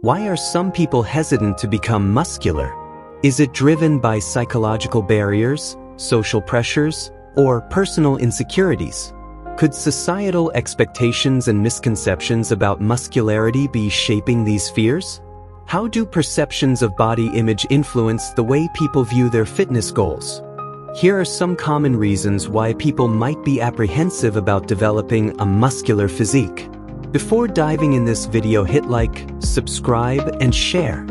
Why are some people hesitant to become muscular? Is it driven by psychological barriers, social pressures, or personal insecurities? Could societal expectations and misconceptions about muscularity be shaping these fears? How do perceptions of body image influence the way people view their fitness goals? Here are some common reasons why people might be apprehensive about developing a muscular physique. Before diving in this video, hit like, subscribe, and share.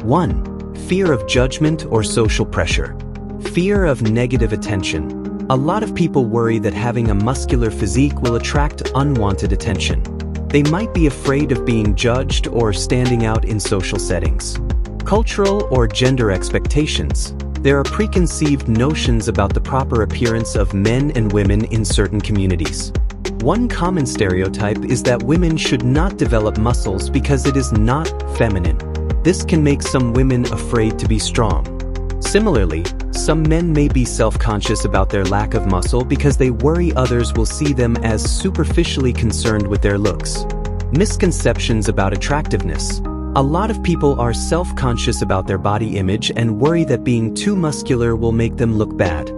1. Fear of judgment or social pressure. Fear of negative attention. A lot of people worry that having a muscular physique will attract unwanted attention. They might be afraid of being judged or standing out in social settings. Cultural or gender expectations. There are preconceived notions about the proper appearance of men and women in certain communities. One common stereotype is that women should not develop muscles because it is not feminine. This can make some women afraid to be strong. Similarly, some men may be self-conscious about their lack of muscle because they worry others will see them as superficially concerned with their looks. Misconceptions about attractiveness. A lot of people are self-conscious about their body image and worry that being too muscular will make them look bad.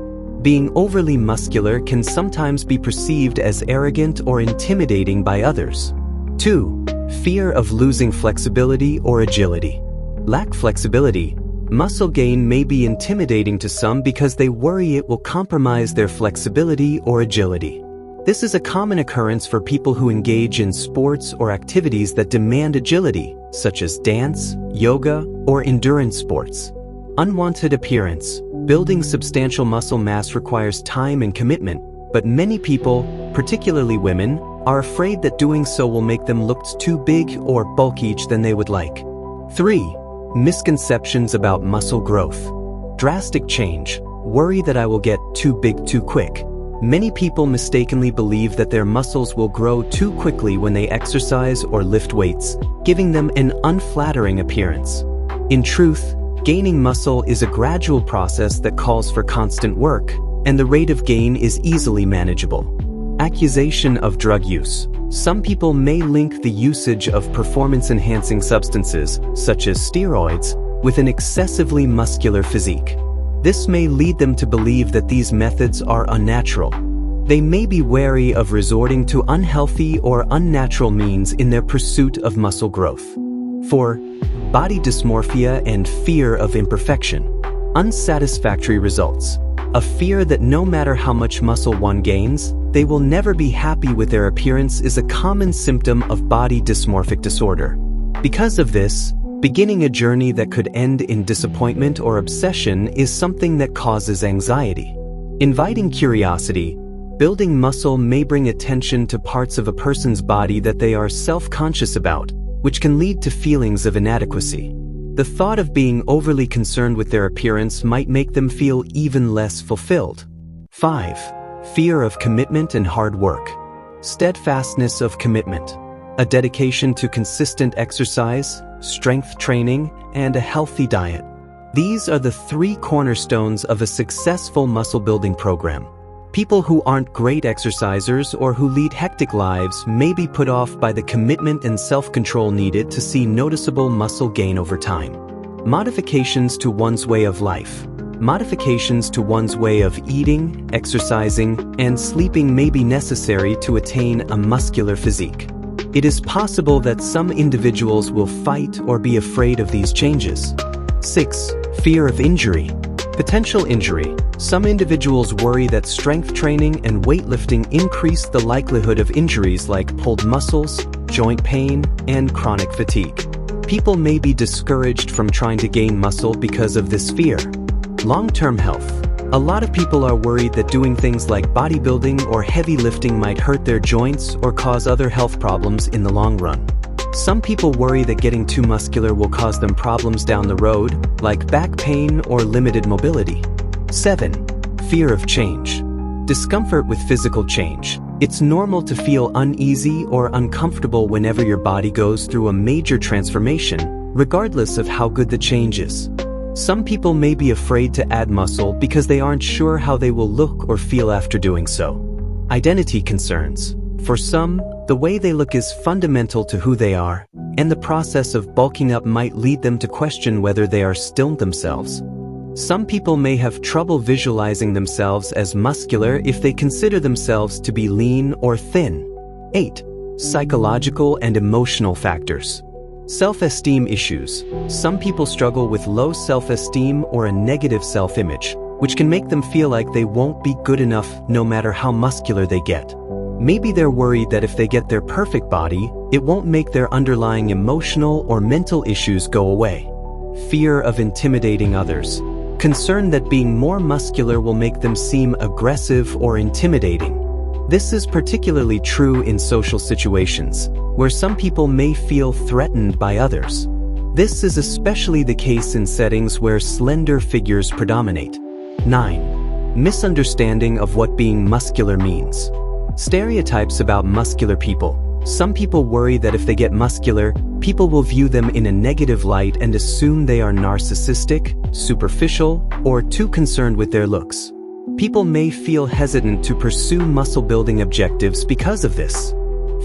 Being overly muscular can sometimes be perceived as arrogant or intimidating by others. 2. Fear of losing flexibility or agility. Lack flexibility. Muscle gain may be intimidating to some because they worry it will compromise their flexibility or agility. This is a common occurrence for people who engage in sports or activities that demand agility, such as dance, yoga, or endurance sports. Unwanted appearance. Building substantial muscle mass requires time and commitment, but many people, particularly women, are afraid that doing so will make them look too big or bulky than they would like. 3. Misconceptions about muscle growth. Drastic change. Worry that I will get too big too quick. Many people mistakenly believe that their muscles will grow too quickly when they exercise or lift weights, giving them an unflattering appearance. In truth, gaining muscle is a gradual process that calls for constant work, and the rate of gain is easily manageable. Accusation of drug use. Some people may link the usage of performance-enhancing substances, such as steroids, with an excessively muscular physique. This may lead them to believe that these methods are unnatural. They may be wary of resorting to unhealthy or unnatural means in their pursuit of muscle growth. 4. Body dysmorphia and fear of imperfection. Unsatisfactory results. A fear that no matter how much muscle one gains, they will never be happy with their appearance is a common symptom of body dysmorphic disorder. Because of this, beginning a journey that could end in disappointment or obsession is something that causes anxiety. Inviting curiosity. Building muscle may bring attention to parts of a person's body that they are self-conscious about, which can lead to feelings of inadequacy. The thought of being overly concerned with their appearance might make them feel even less fulfilled. 5. Fear of commitment and hard work. Steadfastness of commitment. A dedication to consistent exercise, strength training, and a healthy diet. These are the 3 cornerstones of a successful muscle building program. People who aren't great exercisers or who lead hectic lives may be put off by the commitment and self-control needed to see noticeable muscle gain over time. Modifications to one's way of life. Modifications to one's way of eating, exercising, and sleeping may be necessary to attain a muscular physique. It is possible that some individuals will fight or be afraid of these changes. 6. Fear of injury. Potential injury. Some individuals worry that strength training and weightlifting increase the likelihood of injuries like pulled muscles, joint pain, and chronic fatigue. People may be discouraged from trying to gain muscle because of this fear. Long-term health. A lot of people are worried that doing things like bodybuilding or heavy lifting might hurt their joints or cause other health problems in the long run. Some people worry that getting too muscular will cause them problems down the road, like back pain or limited mobility. 7. Fear of change. Discomfort with physical change. It's normal to feel uneasy or uncomfortable whenever your body goes through a major transformation, regardless of how good the change is. Some people may be afraid to add muscle because they aren't sure how they will look or feel after doing so. Identity concerns. For some, The way they look is fundamental to who they are, and the process of bulking up might lead them to question whether they are still themselves. Some people may have trouble visualizing themselves as muscular if they consider themselves to be lean or thin. 8. Psychological and emotional factors. Self-esteem issues. Some people struggle with low self-esteem or a negative self-image, which can make them feel like they won't be good enough no matter how muscular they get. Maybe they're worried that if they get their perfect body, it won't make their underlying emotional or mental issues go away. Fear of intimidating others. Concern that being more muscular will make them seem aggressive or intimidating. This is particularly true in social situations, where some people may feel threatened by others. This is especially the case in settings where slender figures predominate. 9. Misunderstanding of what being muscular means. Stereotypes about muscular people. Some people worry that if they get muscular, people will view them in a negative light and assume they are narcissistic, superficial, or too concerned with their looks. People may feel hesitant to pursue muscle-building objectives because of this.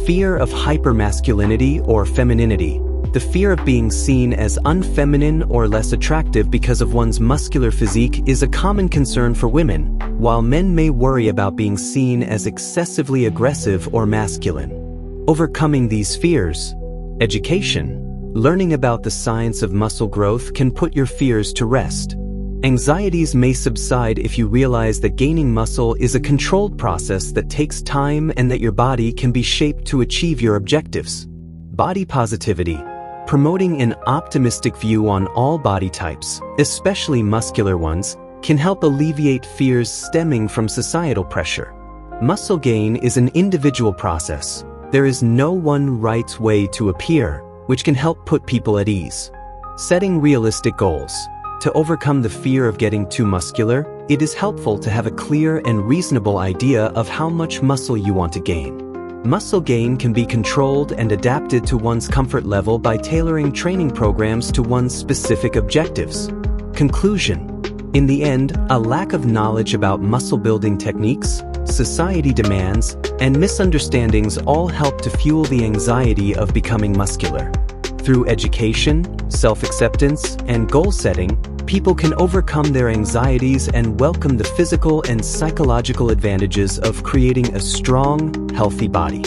Fear of hypermasculinity or femininity. The fear of being seen as unfeminine or less attractive because of one's muscular physique is a common concern for women, while men may worry about being seen as excessively aggressive or masculine. Overcoming these fears. Education. Learning about the science of muscle growth can put your fears to rest. Anxieties may subside if you realize that gaining muscle is a controlled process that takes time and that your body can be shaped to achieve your objectives. Body positivity. Promoting an optimistic view on all body types, especially muscular ones, can help alleviate fears stemming from societal pressure. Muscle gain is an individual process. There is no one right way to appear, which can help put people at ease. Setting realistic goals. To overcome the fear of getting too muscular, it is helpful to have a clear and reasonable idea of how much muscle you want to gain. Muscle gain can be controlled and adapted to one's comfort level by tailoring training programs to one's specific objectives. Conclusion. In the end, a lack of knowledge about muscle-building techniques, society demands, and misunderstandings all help to fuel the anxiety of becoming muscular. Through education, self-acceptance, and goal setting, people can overcome their anxieties and welcome the physical and psychological advantages of creating a strong, healthy body.